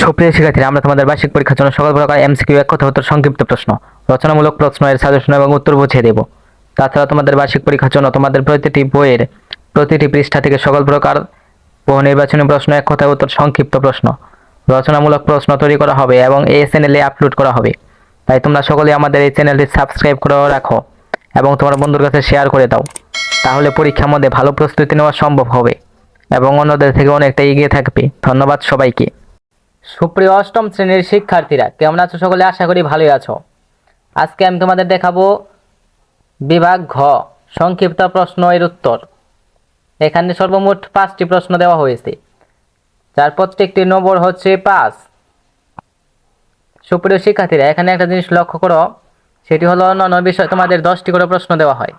সুপ্রিয় শিক্ষার্থীরা, আমরা তোমাদের বার্ষিক পরীক্ষার জন্য সকল প্রকার এমসিকিউ এক কথা উত্তর সংক্ষিপ্ত প্রশ্ন, রচনামূলক প্রশ্ন এর সাজেশন এবং উত্তর বুঝিয়ে দেব। তাছাড়া তোমাদের বার্ষিক পরীক্ষার জন্য তোমাদের প্রতিটি বইয়ের প্রতিটি পৃষ্ঠা থেকে সকল প্রকার বহু নির্বাচনী প্রশ্ন, এক কথায় উত্তর সংক্ষিপ্ত প্রশ্ন, রচনামূলক প্রশ্ন তৈরি করা হবে এবং এই চ্যানেলে আপলোড করা হবে। তাই তোমরা সকলেই আমাদের এই চ্যানেলটি সাবস্ক্রাইব করে রাখো এবং তোমার বন্ধুর কাছে শেয়ার করে দাও। তাহলে পরীক্ষার মধ্যে ভালো প্রস্তুতি নেওয়া সম্ভব হবে এবং অন্যদের থেকে অনেকটা এগিয়ে থাকবে। ধন্যবাদ সবাইকে। সুপ্রিয় অষ্টম শ্রেণীর শিক্ষার্থীরা, কেমন আছো সকলে? আশা করি ভালোই আছো। আজকে আমি তোমাদের দেখাবো বিভাগ ঘ সংক্ষিপ্ত প্রশ্ন এর উত্তর। এখানে সর্বমোট 5টি প্রশ্ন দেওয়া হয়েছে, যার প্রত্যেকটি নম্বর হচ্ছে 5। সুপ্রিয় শিক্ষার্থীরা, এখানে একটা জিনিস লক্ষ্য করো, সেটি হলো অন্যান্য বিষয় তোমাদের 10টি করে প্রশ্ন দেওয়া হয়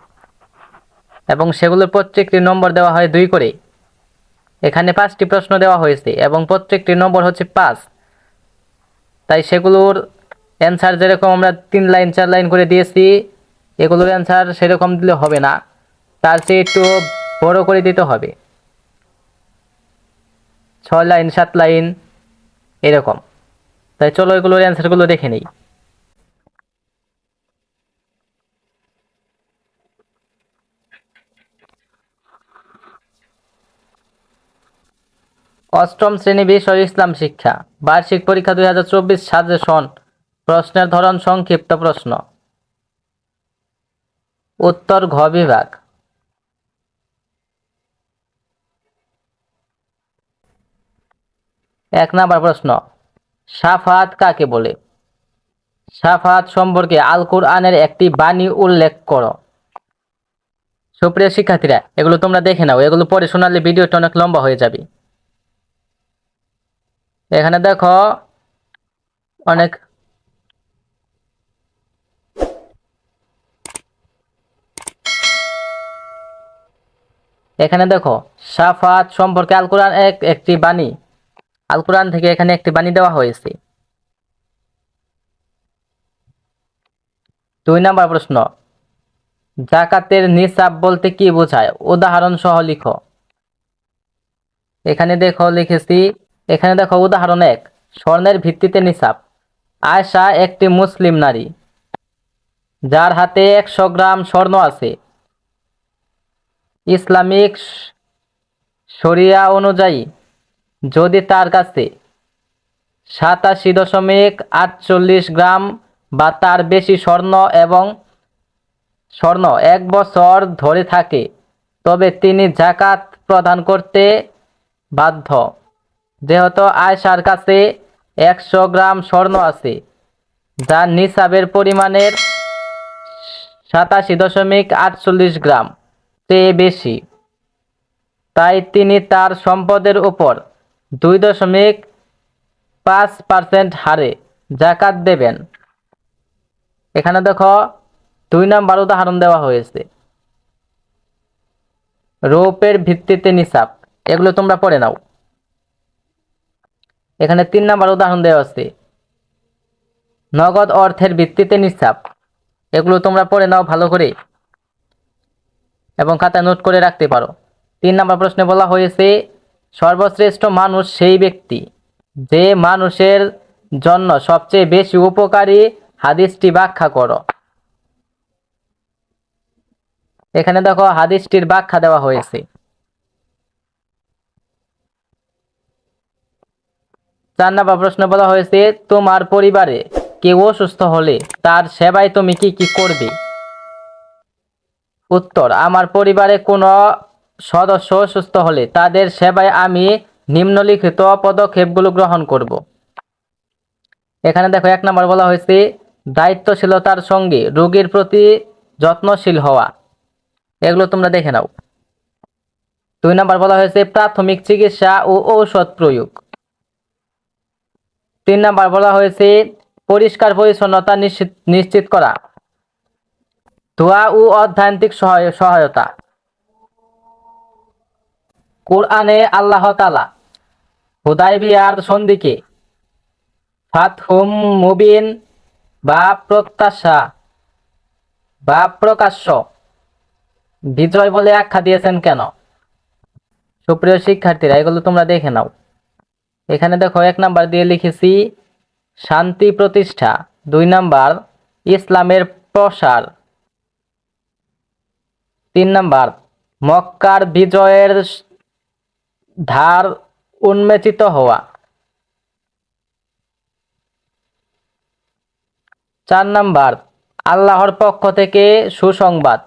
এবং সেগুলোর প্রত্যেকটি নম্বর দেওয়া হয় 2 করে। এখানে 5টি প্রশ্ন দেওয়া হয়েছে এবং প্রত্যেকটি নম্বর হচ্ছে 5। তাই সেগুলোর অ্যান্সার যেরকম আমরা 3 লাইন 4 লাইন করে দিয়েছি, এগুলোর অ্যান্সার সেরকম দিলে হবে না, তার চেয়ে একটু বড় করে দিতে হবে, 6 লাইন 7 লাইন এরকম। তাই চলো এগুলোর অ্যান্সারগুলো দেখে নিই। অষ্টম শ্রেণী বিষয় ইসলাম শিক্ষা, বার্ষিক পরীক্ষা 2024 সাজেশন, প্রশ্নের ধরন সংক্ষিপ্ত প্রশ্ন, উত্তর ঘ বিভাগ। 1 নম্বর প্রশ্ন, শাফাত কাকে বলে? শাফাত সম্পর্কে আল কোরআনের একটি বাণী উল্লেখ করো। সুপ্রিয় শিক্ষার্থীরা, এগুলো তোমরা দেখে নাও, এগুলো পরে শোনালে ভিডিওটা অনেক লম্বা হয়ে যাবে। এখানে দেখো অনেক এখানে দেখো শাফাত সম্পর্কে আল কোরআন একটি বাণী, আল কোরআন থেকে এখানে একটি বাণী দেওয়া হয়েছে। 2 নম্বর প্রশ্ন, যাকাতের নিসাব বলতে কি বোঝায়? উদাহরণ সহ লিখো। এখানে দেখো লিখেছি, এখানে দেখো উদাহরণ 1, স্বর্ণের ভিত্তিতে নিসাব। আয়েশা একটি মুসলিম নারী যার হাতে 100 গ্রাম স্বর্ণ আছে। ইসলামিক শরিয়া অনুযায়ী যদি তার কাছে 87.48 গ্রাম বা তার বেশি স্বর্ণ 1 বছর ধরে থাকে, তবে তিনি যাকাত প্রদান করতে বাধ্য। যেহেতু আয়েশার কাছে 100 গ্রাম স্বর্ণ আছে, যা নিসাবের পরিমাণের 87.48 গ্রাম চেয়ে বেশি, তাই তিনি তার সম্পদের উপর 2.5% হারে যাকাত দেবেন। এখানে দেখো 2 নম্বর উদাহরণ দেওয়া হয়েছে, রৌপ্যের ভিত্তিতে নিসাব। এগুলো তোমরা পড়ে নাও। এখানে 3 নম্বর উদাহরণ দেওয়া আছে, নগদ অর্থের ভিত্তিতে নিসাব। এগুলো তোমরা পড়ে নাও ভালো করে এবং খাতায় নোট করে রাখতে পারো। 3 নম্বর প্রশ্নে বলা হয়েছে, সর্বশ্রেষ্ঠ মানুষ সেই ব্যক্তি যে মানুষের জন্য সবচেয়ে বেশি উপকারী, হাদিসটি ব্যাখ্যা করো। এখানে দেখো হাদিসটির ব্যাখ্যা দেওয়া হয়েছে। 4 নম্বর প্রশ্নে বলা হয়েছে, তোমার পরিবারে কেউ অসুস্থ হলে তার সেবায় তুমি কি কি করবে? উত্তর, আমার পরিবারে কোনো সদস্য অসুস্থ হলে তাদের সেবায় আমি নিম্নলিখিত পদক্ষেপগুলো গ্রহণ করব। এখানে দেখো 1 নম্বর বলা হয়েছে, দায়িত্বশীলতার সঙ্গে রোগীর প্রতি যত্নশীল হওয়া। এগুলো তোমরা দেখে নাও। 2 নম্বর বলা হয়েছে, প্রাথমিক চিকিৎসা ও ঔষধ প্রয়োগ। 3 নম্বর বলা হয়েছে, পরিষ্কার পরিচ্ছন্নতা নিশ্চিত করা, দোয়া ও অধ্যাত্মিক সহায়তা। কোরআনে আল্লাহ তাআলা হুদায়বিয়ার সন্ধিকে ফাতহুম মুবিন বা প্রত্যাশা বা প্রকাশ্য বিজয় বলে আখ্যা দিয়েছেন কেন? সুপ্রিয় শিক্ষার্থীরা, এগুলো তোমরা দেখে নাও। এখানে দেখো 1 নাম্বার দিয়ে লিখেছি শান্তি প্রতিষ্ঠা, 2 নাম্বার ইসলামের প্রসার, 3 নাম্বার মক্কার বিজয়ের ধার উন্মোচিত হওয়া, 4 নাম্বার আল্লাহর পক্ষ থেকে সুসংবাদ।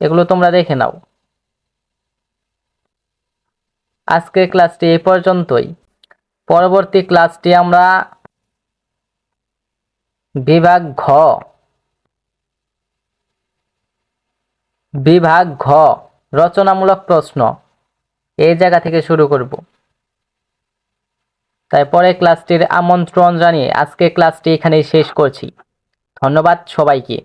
এগুলো তোমরা দেখে নাও। আজকের ক্লাসটি এই পর্যন্তই। পরবর্তী ক্লাসটি আমরা বিভাগ ঘ রচনামূলক প্রশ্ন এই জায়গা থেকে শুরু করব। তাই পরের ক্লাসটির আমন্ত্রণ জানিয়ে আজকে ক্লাসটি এখানেই শেষ করছি। ধন্যবাদ সবাইকে।